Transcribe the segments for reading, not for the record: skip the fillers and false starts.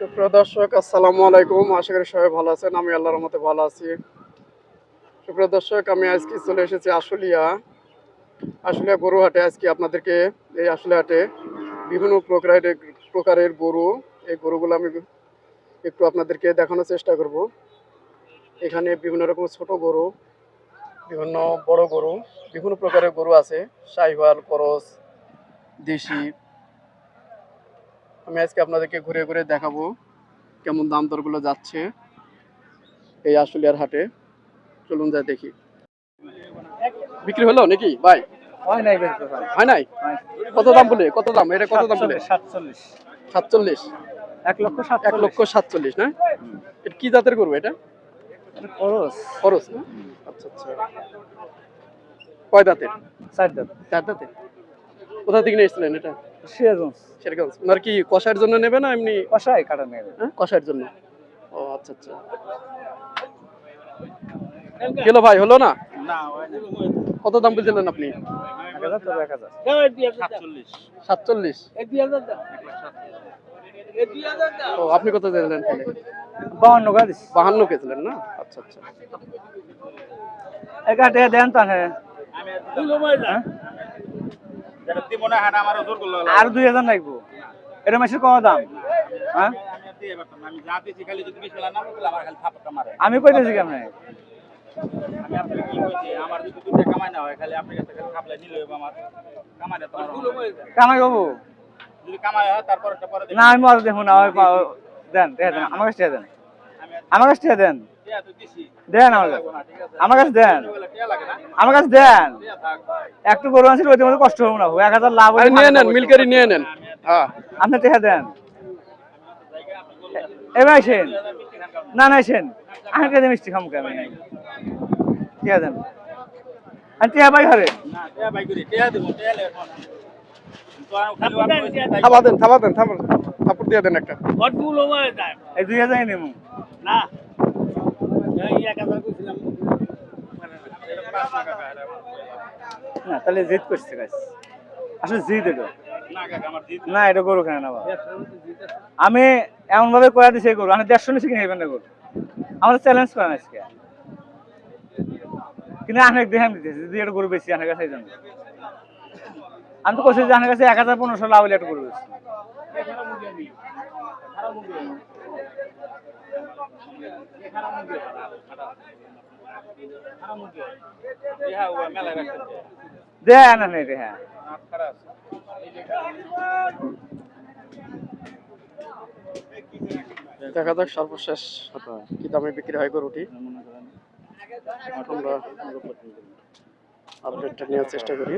সুপ্রিয় দর্শক, আসসালামু আলাইকুম। আশা করি সবাই ভালো আছেন। আমি আল্লাহর রহমতে ভালো আছি। সুপ্রিয় দর্শক, আমি আজকে চলে এসেছি আশুলিয়া গরু হাটে। আজকে আপনাদেরকে এই আশুলিয়া হাটে বিভিন্ন প্রকারের গরু, এই গরুগুলো আমি একটু আপনাদেরকে দেখানোর চেষ্টা করব। এখানে বিভিন্ন রকম ছোট গরু, বিভিন্ন বড় গরু, বিভিন্ন প্রকারের গরু আছে। শাহিওয়াল, ক্রস, দেশি। আমি আজকে আপনাদেরকে ঘুরে ঘুরে দেখাবো কেমন দাম দরগুলো যাচ্ছে এই আশুলিয়ার হাটে। চলুন যা দেখি। বিক্রি হলো নাকি ভাই? হয় নাই বেচতে ভাই। হয় নাই? হয়। কত দাম বলে? কত দাম? এটা কত দাম বলে? 47 47। 1 লক্ষ 1 লক্ষ 47। 47 না? এটা কি জাতের গরু এটা? খরচ খরচ না? আচ্ছা আচ্ছা। কয় দাঁতের? 4 দাঁত। 4 দাঁতের। কোথা থেকে নিয়ে এসেছিলেন এটা? সিরাজগঞ্জ শেরগঞ্জ। ওনার কি কষায়ের জন্য নেবে না এমনি? কষাই কাটা নেবে। হ্যাঁ, কষায়ের জন্য। ও আচ্ছা আচ্ছা। গেল ভাই, হলো না? না হয় না। কত দাম বলছিলেন আপনি? 1000 তো 1000। 47। 47? ও, আপনি কত দিলেন তাহলে? 52 গাড়ি। 52 কেছিলেন না? আচ্ছা আচ্ছা। একা দে দেন তো হ্যাঁ। আর 2000 লাগবো। এটা মাসের কত দাম? হ্যাঁ? আমি কইতেছি কেমনে? কামাই বাবু না আমি আর দেখুন না দেন দেন আমার কাছে দেন, আমার কাছে দেন, দেন আমার কাছে দেন, আমার কাছে দেন। একটু গরু আনছিল ওইটার মধ্যে কষ্ট হবে না, 1000 লাভ আরে নিয়ে নেন, মিলকারি নিয়ে নেন। হ্যাঁ, আপনি টেহা দেন এবার আসেন। না না আসেন, আমি টেহা মিষ্টি খামু আমি টেহা দেন। আর টেহা বাই ঘরে থাবা দেন, থাবা দেন, থাপড় দিয়ে দেন একটা। এই 2000 নেবো না না তাহলে জিদ করছে গাছ আসলে জিদ এটা না, এটা গরু কেন না আমি এমন ভাবে কয়া দিছি গরু আমি 150 নিচে কিনে না গরু আমাদের চ্যালেঞ্জ করেন আজকে কিন্তু অনেক দেখান দিতেছি যদি এটা গরু বেশি আনার কাছে এই জন্য আমি তো কইছি যে আমার কাছে 1500 লাভ হলে একটা গরু বেশি দেয় না নেই হ্যাঁ দেখা যাক সর্বশেষ কি দামে বিক্রি হয় গরুটি। আমরা আপডেটটা নেওয়ার চেষ্টা করি।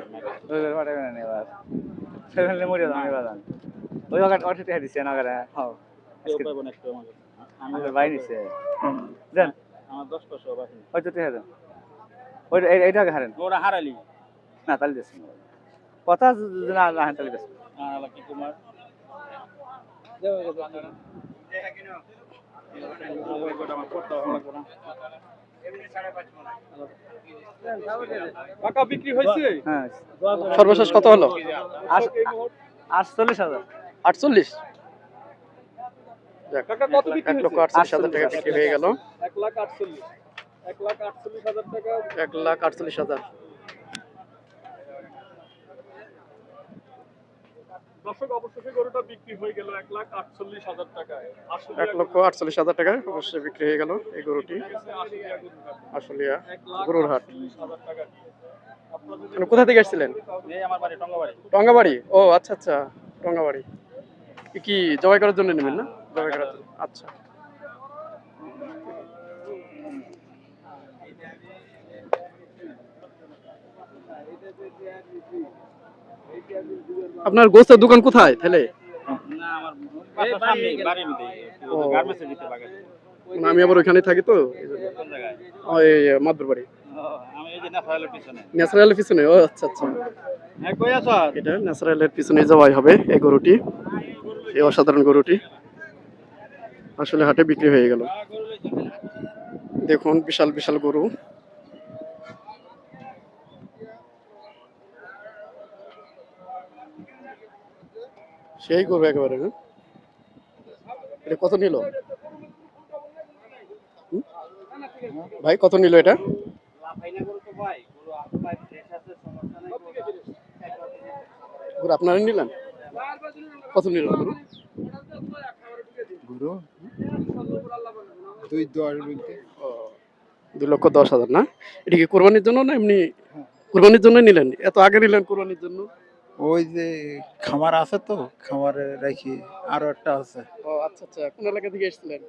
না তাহলে দিচ্ছি কথা না না তাহলে দিচ্ছি বিক্রি হয়েছে? হ্যাঁ সর্বশেষ কত হলো? 48,000 48। যাক, 1,48,000 টাকা বিক্রি হয়ে গেল। 1,48,000। দর্শক অবশেষে গরুটা বিক্রি হয়ে গেল 1,48,000 টাকায়। 1,48,000 টাকায় অবশ্যই বিক্রি হয়ে গেল এই গরুটি আশুলিয়া গরুর হাট। মানে কোথা থেকে এসেছিলেন? আমার বাড়ি টঙ্গাবাড়ি টঙ্গাবাড়ি। ও আচ্ছা আচ্ছা, টঙ্গাবাড়ি। কি জবাই করার জন্য নেবেন না? জবাই করার জন্য। আচ্ছা। আপনার গোস্তের দোকান কোথায় তাহলে? মানে আমি আবার ওইখানে থাকি তো ওই মাদুর বাড়ি ন্যাচারালের পিছনে। ও আচ্ছা আচ্ছা, এটা ন্যাচারালের পিছনে জবাই হবে এই গরুটি। এই অসাধারণ গরুটি আসলে হাটে বিক্রি হয়ে গেল। দেখুন বিশাল বিশাল গরু। সেই গরু একেবারে। এটা কত নিল ভাই, কত নিল এটা? গরু আপনারা নিলেন? কত নিল গরু? গুরু 2-10 বলতে। ও, 2,10,000 না? এটা কি কোরবানির জন্য না এমনি? কোরবানির জন্য নিলেন? এত আগে নিলেন কোরবানির জন্য? ওই যে খামার আছে তো, খামারে রাখি। আরো একটা আছে। ও আচ্ছা আচ্ছা, কোন এলাকা থেকে এসেছিলেন?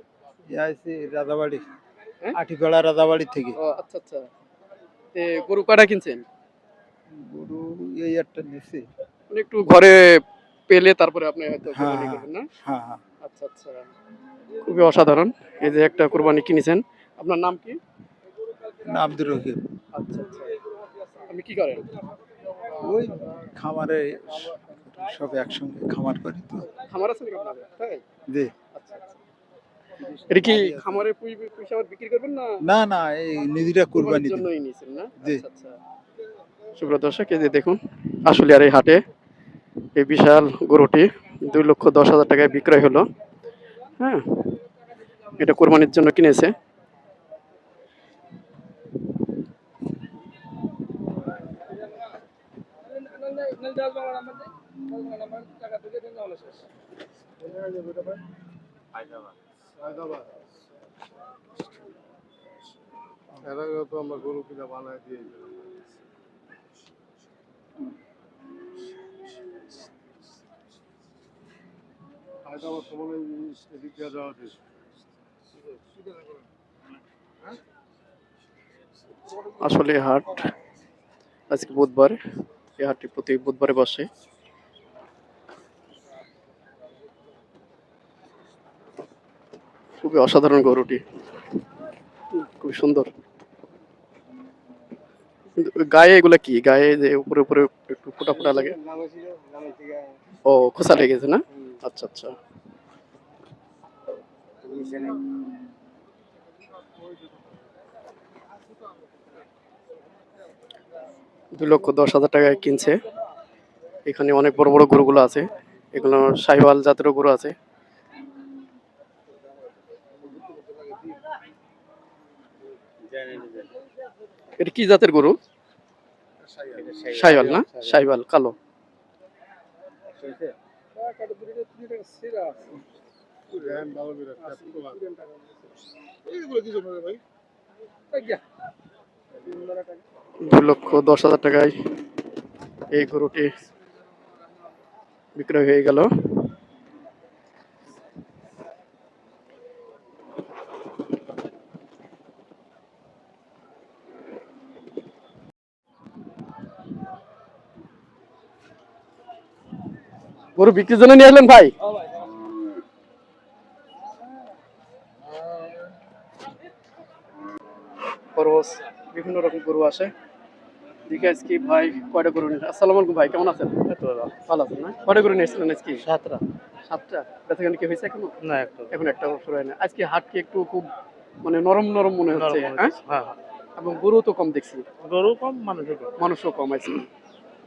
আইছি রাজাবাড়ি, হ্যাঁ? আটিপাড়া রাজাবাড়ি থেকে। ও আচ্ছা আচ্ছা। গরু কয়টা কিনছেন? গুরু এই একটা নিছি। মানে একটু ঘরে পেলে তারপরে আপনি হয়তো হ্যাঁ কোরবানি হ্যাঁ করবেন না? হ্যাঁ হ্যাঁ। আচ্ছা আচ্ছা, খুবই অসাধারণ। এই যে একটা কোরবানি কিনেছেন। আপনার নাম কি? না, আব্দুর রহিম। আচ্ছা আচ্ছা, আপনি কি করেন? ওই খামারে সব একসঙ্গে খামার করি তো। খামার আছে নাকি আপনাদের? তাই? জি। আচ্ছা আচ্ছা। এটা কি খামারে পুষে আবার বিক্রি করবেন না না না, এই নিজেরা কোরবানির কুরবানি দিই। জন্যই নিয়েছেন না? জি। আচ্ছা আচ্ছা। সুপ্রিয় দর্শক, এই যে দেখুন আসলে আর এই হাটে এই বিশাল গরুটি 2,10,000 টাকায় বিক্রয় হলো। হ্যাঁ, এটা কোরবানির জন্য কিনেছে। আমরা গরু কিনা বানায় দিয়ে হায়দ্রাবাদ সময় এদিক দিয়ে যাওয়া দিস আসলে এই হাট আজকে বুধবার, এই হাটটি প্রতি বুধবারে বসে। খুবই অসাধারণ গরুটি, খুবই সুন্দর। কিন্তু ওই গায়ে এগুলা কি? গায়ে যে উপরে উপরে একটু ফোটা ফোটা লাগে? ও, খোসা লেগেছে না? আচ্ছা আচ্ছা। $2,10,000 টাকায় কিনছে। এখানে অনেক বড় বড় গরুগুলো আছে। এগুলো শাহিওয়াল জাতেরও গরু আছে। এটা কি জাতের গরু? শাহিওয়াল না? শাহিওয়াল কালো। $2,10,000 টাকায় এই গরুটি বিক্রয় হয়ে গেল। গরু বিক্রির জন্য নিয়ে আসলেন ভাই? খরচ বিভিন্ন রকম গরু আসে। দেখে আজকে ভাই কয়টা গরু নিয়ে? আসসালামু আলাইকুম ভাই, কেমন আছেন? ভালো আছেন না? কয়টা গরু নিয়ে এসেছিলেন আজকে? 7টা। 7টা? বেচাকেনা কি হয়েছে এখনো? না, একটা এখন একটা শুরু হয় না। আজকে হাট কি একটু খুব মানে নরম নরম মনে হচ্ছে? হ্যাঁ, হ্যাঁ, এবং গরু তো কম দেখছি, গরু কম, মানুষও কম। মানুষও কম আছে।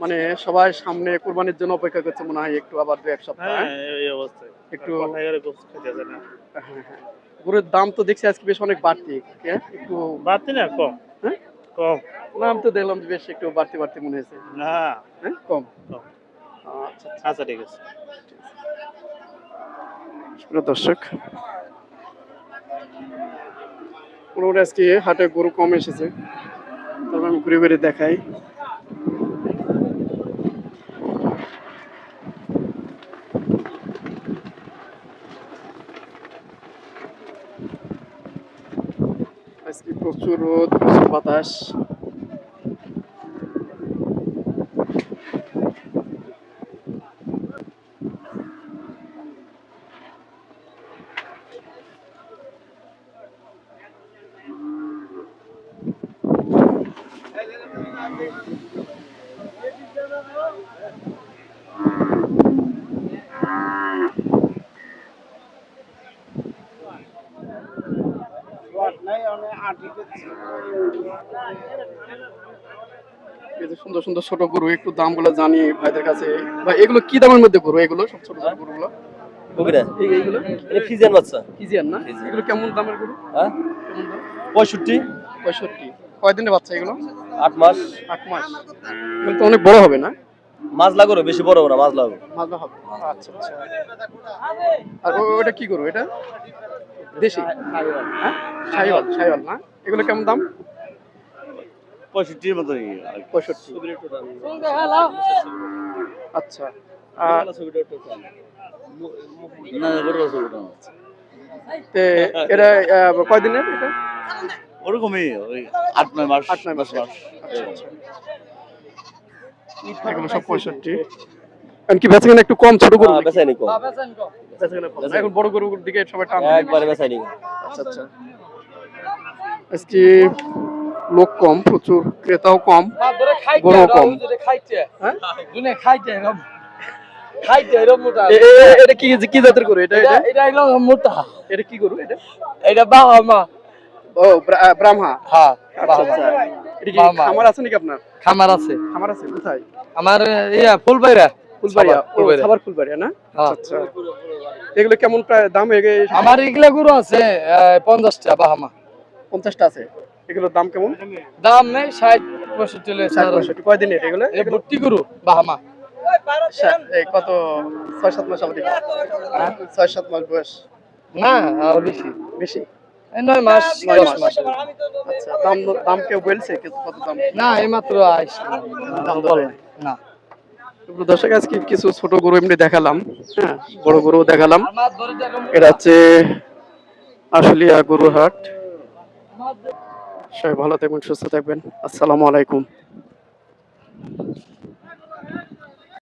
মানে সবাই সামনে কোরবানির জন্য অপেক্ষা করছে মনে হয়, একটু আবার 2-1 সপ্তাহ। হ্যাঁ, হ্যাঁ? এই অবস্থায় একটু কোথায় গেলে গোস্ত খেতে যায় না। হ্যাঁ হ্যাঁ, গরুর দাম তো দেখছি আজকে বেশ অনেক বাড়তি। হ্যাঁ, একটু বাড়তি না, কম। হ্যাঁ, কম দাম তো দেখলাম যে বেশ একটু বাড়তি বাড়তি মনে হয়েছে। না, হ্যাঁ, কম। কম। আচ্ছা আচ্ছা, ঠিক আছে। প্রিয় দর্শক, মোটামুটি আজকে হাটে গরু কম এসেছে। তারপর আমি ঘুরে ঘুরে দেখাই। আজকে প্রচুর রোদ, প্রচুর বাতাস। এই যে সুন্দর সুন্দর ছোট গরু, একটু দামগুলো জানি ভাইদের কাছে। ভাই, এগুলো কি দামের মধ্যে গরু? এগুলো সব ছোট ছোট গরুগুলো কবিরা এইগুলো এটা ফিজিয়ান বাচ্চা ফিজিয়ান না? এগুলো কেমন দামের গরু? হ্যাঁ কেমন দাম? 65 65। কয়দিনের বাচ্চা এগুলো? 8 মাস 8 মাস। এগুলো তো অনেক বড় হবে না? মাজলা গরু বেশি বড় না মাজলা গরু মাজা হবে। আচ্ছা আচ্ছা। আর ওটা কি গরু এটা? দেশি? হ্যাঁ? শাহিওয়াল, শাহিওয়াল না? এগুলো কেমন দাম? 65 এর মতো 65। আচ্ছা। না গরু আছে ওটা তে এটা কয়দিনের এটা? ওরকমই ওই 8-9 মাস 8-9 মাস। আচ্ছা আচ্ছা। এগুলো সব 65। কারণ কি বেচাকেনা একটু কম ছোট গরু? বেচাইনি কম বেচাকেনা কম। এখন বড় গরুর দিকে সবাই টান। একবারে বেচাইনি আচ্ছা আচ্ছা। আজকে লোক কম, প্রচুর ক্রেতাও কম, গরু কম। হ্যাঁ? এটা কি কি জাতের গরু? এটা এটা কি গরু এটা? ও ব্রাহ্মা। হ্যাঁ আচ্ছা আচ্ছা। এটা কি খামার আছে নাকি আপনার? খামার আছে খামার আছে কোথায়? আমার ফুলবাইরা ফুলবাড়িয়া। ও ফুলবাড়িয়া। সাভার ফুলবাড়িয়া না? হ্যাঁ। আচ্ছা আচ্ছা। এগুলো কেমন প্রায় দাম? আমার এগুলা গরু আছে 50টা বাহামা 50টা আছে। এগুলোর দাম কেমন? দাম নেই 60-65 60-65। কয়দিনের এগুলো? ভর্তি গরু বাহামা এই কত 6-7 মাস হবে? 6-7 মাস বয়স। না আর বেশি বেশি? 9 মাস 9 10 মাস। মাস আচ্ছা দাম দাম কেউ বলছে কত দাম? না এই মাত্র আইছে দাম বলে নাই। না প্রিয় দর্শক আজকে কিছু ছোট গরু এমনি দেখালাম, হ্যাঁ বড় গরু দেখালাম। এটা হচ্ছে আশুলিয়া গরুর হাট। সবাই ভালো থাকবেন, সুস্থ থাকবেন। আসসালামু আলাইকুম।